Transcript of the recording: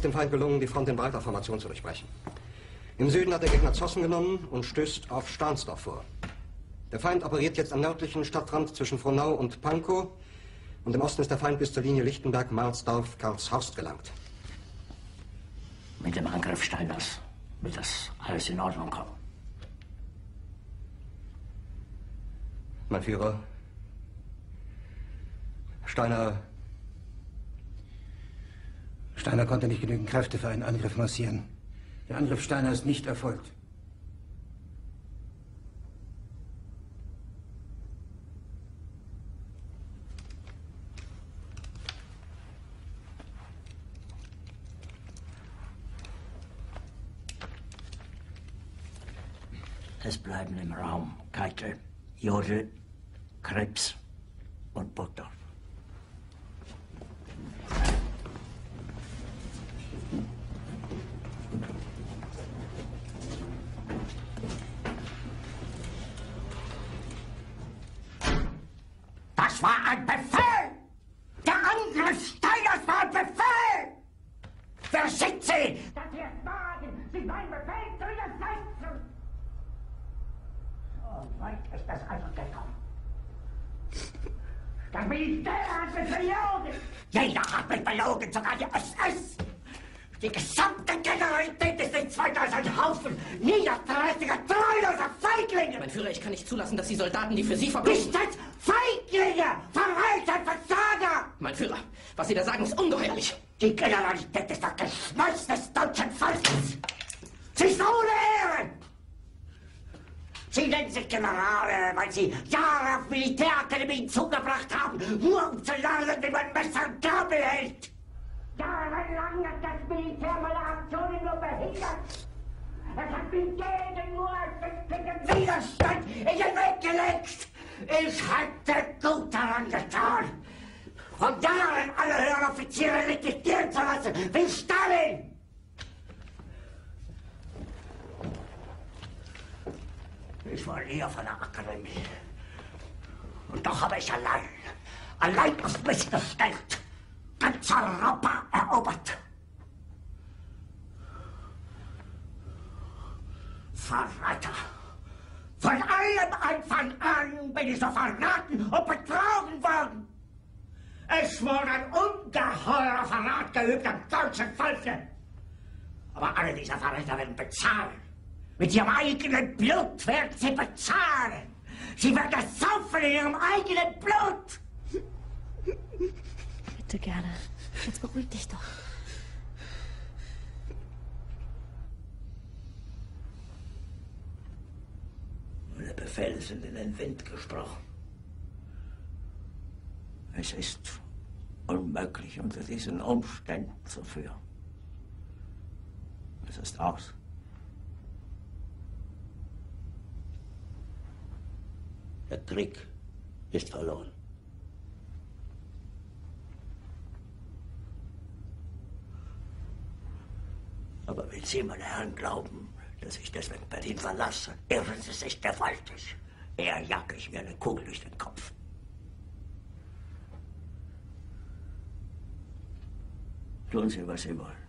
dem Feind gelungen, die Front in breiter Formation zu durchbrechen. Im Süden hat der Gegner Zossen genommen und stößt auf Stahnsdorf vor. Der Feind operiert jetzt am nördlichen Stadtrand zwischen Frohnau und Pankow und im Osten ist der Feind bis zur Linie Lichtenberg-Marsdorf-Karlshorst gelangt. Mit dem Angriff Steiners wird das alles in Ordnung kommen. Mein Führer, Steiner konnte nicht genügend Kräfte für einen Angriff massieren. Der Angriff Steiner ist nicht erfolgt. Es bleiben im Raum Keitel, Jodl, Krebs und Burgdorf. Das war ein Befehl! Der Angriff Steiners war ein Befehl! Versicht Sie! Dass Sie es wagen, sich mein Befehl zu widersetzen! So weit ist das also gekommen. Das Militär hat mich belogen! Jeder hat mich belogen, sogar die SS! Die gesamte Generalität ist nichts weiter als ein Haufen niederträchtiger, treuloser Feiglinge! Mein Führer, ich kann nicht zulassen, dass die Soldaten, die für Sie verbringen... Nicht als Feiglinge! Verreiter, Versager! Mein Führer, was Sie da sagen, ist ungeheuerlich. Die Generalität ist das Geschmeiß des deutschen Volkes! Sie ist ohne Ehre! Sie nennen sich Generale, weil Sie Jahre auf Militärakademien zugebracht haben, nur um zu lernen, wie man Messer und Gabel hält! Jahrelang hat das Militär meine Aktionen nur behindert. Es hat mich gegen nur den Widerstand in den Weg gelegt. Ich hätte gut daran getan, von Jahren alle höheren Offiziere liquidieren zu lassen, wie Stalin. Ich war eher von der Akademie. Und doch habe ich allein auf mich gestellt, ganz Europa erobert. Verräter! Von allem Anfang an bin ich so verraten und betrogen worden. Es wurde ein ungeheurer Verrat geübt am deutschen Volke. Aber alle diese Verräter werden bezahlen. Mit ihrem eigenen Blut werden sie bezahlen. Sie werden das saufen in ihrem eigenen Blut. Bitte gerne. Jetzt beruhig dich doch. Meine Befehle sind in den Wind gesprochen. Es ist unmöglich, unter diesen Umständen zu führen. Es ist aus. Der Krieg ist verloren. Aber wenn Sie, meine Herren, glauben, dass ich deswegen Berlin verlasse, irren Sie sich gewaltig. Eher jage ich mir eine Kugel durch den Kopf. Tun Sie, was Sie wollen.